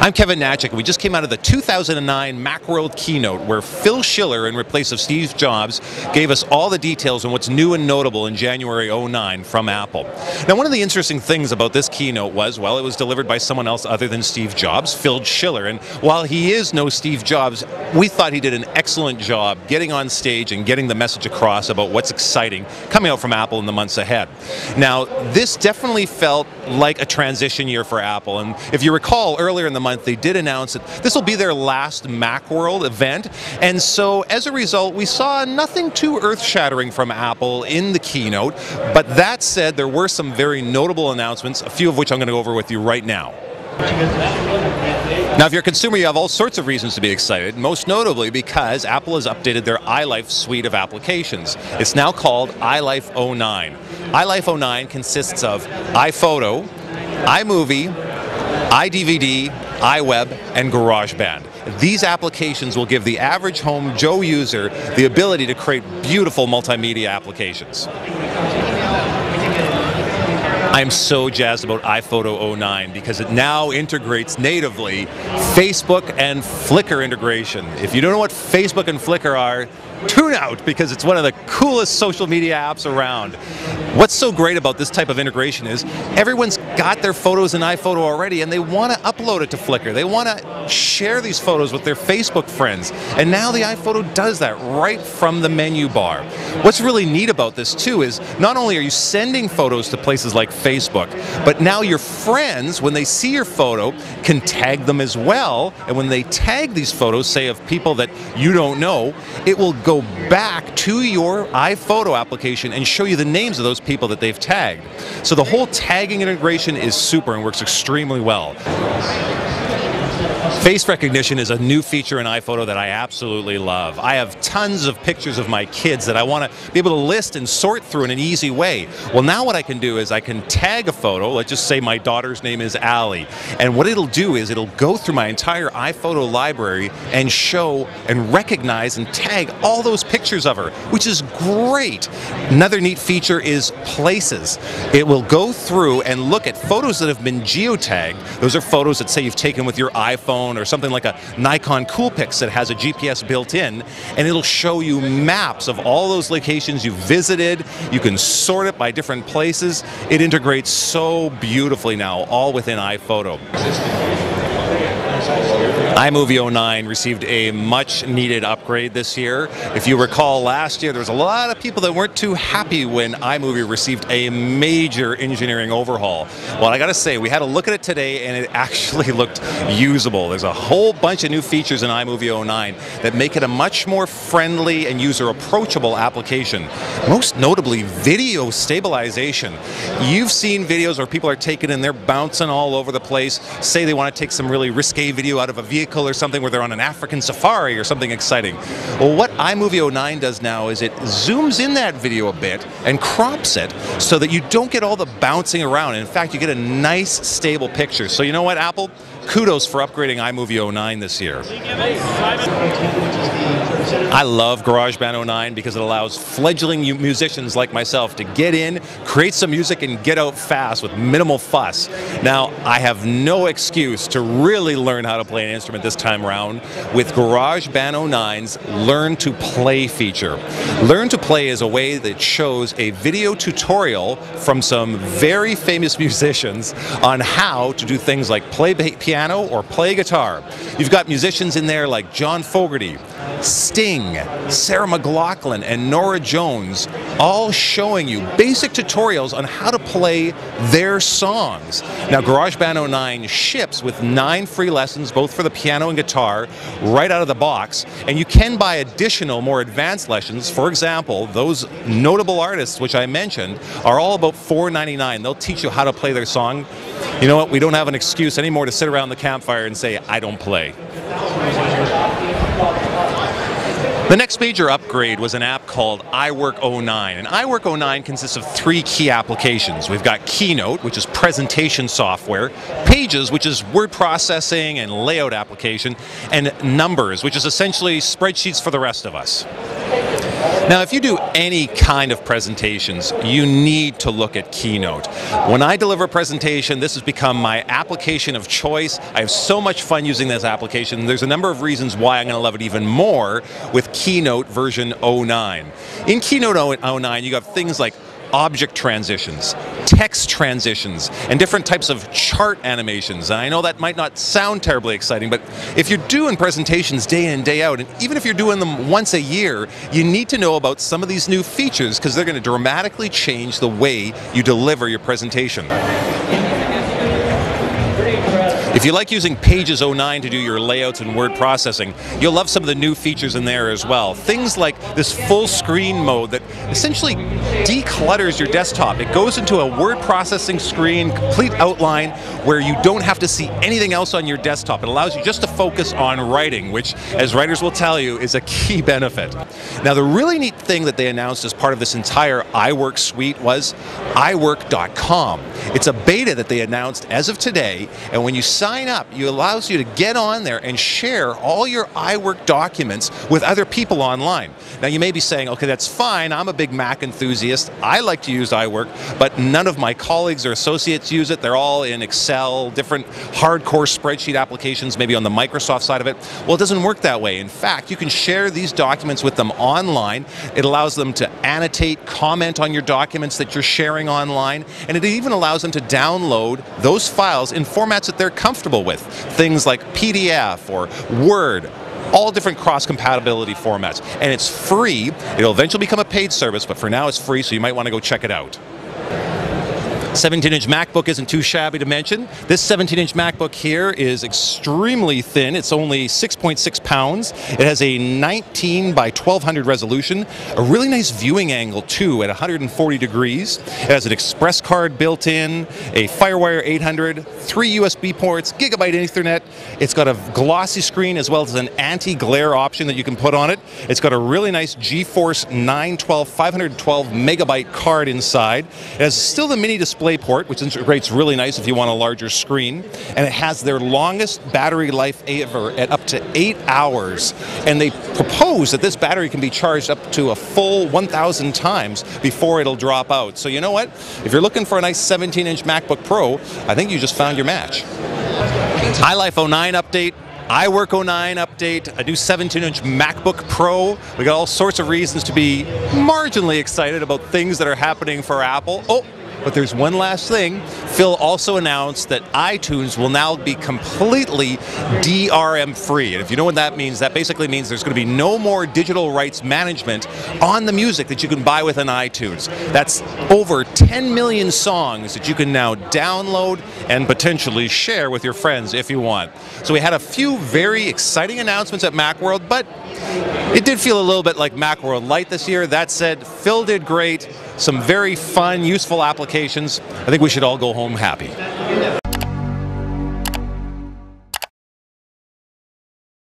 I'm Kevin Hnatiuk. We just came out of the 2009 MacWorld keynote where Phil Schiller, in replace of Steve Jobs, gave us all the details on what's new and notable in January '09 from Apple. Now, one of the interesting things about this keynote was, well, it was delivered by someone else other than Steve Jobs, Phil Schiller. And while he is no Steve Jobs, we thought he did an excellent job getting on stage and getting the message across about what's exciting coming out from Apple in the months ahead. Now, this definitely felt like a transition year for Apple. And if you recall, earlier in the month, they did announce that this will be their last Macworld event. And so, as a result, we saw nothing too earth-shattering from Apple in the keynote. But that said, there were some very notable announcements, a few of which I'm going to go over with you right now. Now, if you're a consumer, you have all sorts of reasons to be excited, most notably because Apple has updated their iLife suite of applications. It's now called iLife 09. iLife 09 consists of iPhoto, iMovie, iDVD, iWeb, and GarageBand. These applications will give the average home Joe user the ability to create beautiful multimedia applications. I'm so jazzed about iPhoto 09 because it now integrates natively Facebook and Flickr integration. If you don't know what Facebook and Flickr are, tune out because it's one of the coolest social media apps around. What's so great about this type of integration is everyone's got their photos in iPhoto already and they want to upload it to Flickr. They want to share these photos with their Facebook friends. And now the iPhoto does that right from the menu bar. What's really neat about this too is not only are you sending photos to places like Facebook, but now your friends, when they see your photo, can tag them as well. And when they tag these photos, say of people that you don't know, it will go back to your iPhoto application and show you the names of those people that they've tagged. So the whole tagging integration is super and works extremely well. Face recognition is a new feature in iPhoto that I absolutely love. I have tons of pictures of my kids that I want to be able to list and sort through in an easy way. Well, now what I can do is I can tag a photo. Let's just say my daughter's name is Allie. And what it'll do is it'll go through my entire iPhoto library and show and recognize and tag all those pictures of her, which is great. Another neat feature is Places. It will go through and look at photos that have been geotagged. Those are photos that say you've taken with your iPhone or something like a Nikon Coolpix that has a GPS built in, and it'll show you maps of all those locations you've visited. You can sort it by different places. It integrates so beautifully now, all within iPhoto. iMovie 09 received a much-needed upgrade this year. If you recall, last year there was a lot of people that weren't too happy when iMovie received a major engineering overhaul. Well, I gotta say, we had a look at it today and it actually looked usable. There's a whole bunch of new features in iMovie 09 that make it a much more friendly and user-approachable application. Most notably, video stabilization. You've seen videos where people are taken and they're bouncing all over the place. Say they want to take some really risque video out of a vehicle or something where they're on an African safari or something exciting. Well, what iMovie 09 does now is it zooms in that video a bit and crops it so that you don't get all the bouncing around. In fact, you get a nice, stable picture. So you know what, Apple? Kudos for upgrading iMovie 09 this year. I love GarageBand 09 because it allows fledgling musicians like myself to get in, create some music, and get out fast with minimal fuss. Now, I have no excuse to really learn how to play an instrument this time around with GarageBand 09's Learn to Play feature. Learn to Play is a way that shows a video tutorial from some very famous musicians on how to do things like play piano or play guitar. You've got musicians in there like John Fogerty, Sting, Sarah McLachlan, and Norah Jones, all showing you basic tutorials on how to play their songs. Now, GarageBand 09 ships with 9 free lessons, both for the piano and guitar, right out of the box, and you can buy additional, more advanced lessons. For example, those notable artists which I mentioned are all about $4.99. They'll teach you how to play their song. You know what? We don't have an excuse anymore to sit around the campfire and say, I don't play. The next major upgrade was an app called iWork 09. And iWork 09 consists of 3 key applications. We've got Keynote, which is presentation software, Pages, which is word processing and layout application, and Numbers, which is essentially spreadsheets for the rest of us. Now, if you do any kind of presentations, you need to look at Keynote. When I deliver a presentation, this has become my application of choice. I have so much fun using this application. There's a number of reasons why I'm going to love it even more with Keynote version 09. In Keynote 09, you have things like object transitions, text transitions, and different types of chart animations. And I know that might not sound terribly exciting, but if you're doing presentations day in, day out, and even if you're doing them once a year, you need to know about some of these new features because they're going to dramatically change the way you deliver your presentation. If you like using Pages 09 to do your layouts and word processing, you'll love some of the new features in there as well. Things like this full screen mode that essentially declutters your desktop. It goes into a word processing screen, complete outline, where you don't have to see anything else on your desktop. It allows you just to focus on writing, which, as writers will tell you, is a key benefit. Now, the really neat thing that they announced as part of this entire iWork suite was iWork.com. It's a beta that they announced as of today, and when you sign up, it allows you to get on there and share all your iWork documents with other people online. Now, you may be saying, okay, that's fine, I'm a big Mac enthusiast, I like to use iWork, but none of my colleagues or associates use it. They're all in Excel, different hardcore spreadsheet applications, maybe on the Microsoft side of it. Well, it doesn't work that way. In fact, you can share these documents with them online. It allows them to annotate, comment on your documents that you're sharing online, and it even allows them to download those files in formats that they're comfortable with. Things like PDF or Word, all different cross-compatibility formats. And it's free. It'll eventually become a paid service, but for now it's free, so you might want to go check it out. 17-inch MacBook isn't too shabby to mention. This 17-inch MacBook here is extremely thin. It's only 6.6 pounds. It has a 19 by 1200 resolution, a really nice viewing angle too at 140 degrees. It has an express card built in, a FireWire 800, 3 USB ports, Gigabit Ethernet. It's got a glossy screen as well as an anti-glare option that you can put on it. It's got a really nice GeForce 912 512 megabyte card inside. It has still the mini display port, which integrates really nice if you want a larger screen, and it has their longest battery life ever at up to 8 hours, and they propose that this battery can be charged up to a full 1,000 times before it'll drop out. So you know what? If you're looking for a nice 17-inch MacBook Pro, I think you just found your match. iLife 09 update, iWork 09 update, a new 17-inch MacBook Pro. We got all sorts of reasons to be marginally excited about things that are happening for Apple. Oh, but there's one last thing. Phil also announced that iTunes will now be completely DRM free. And if you know what that means, that basically means there's going to be no more digital rights management on the music that you can buy within iTunes. That's over 10 million songs that you can now download and potentially share with your friends if you want. So we had a few very exciting announcements at Macworld, but it did feel a little bit like Macworld Lite this year. That said, Phil did great. Some very fun, useful applications. I think we should all go home happy.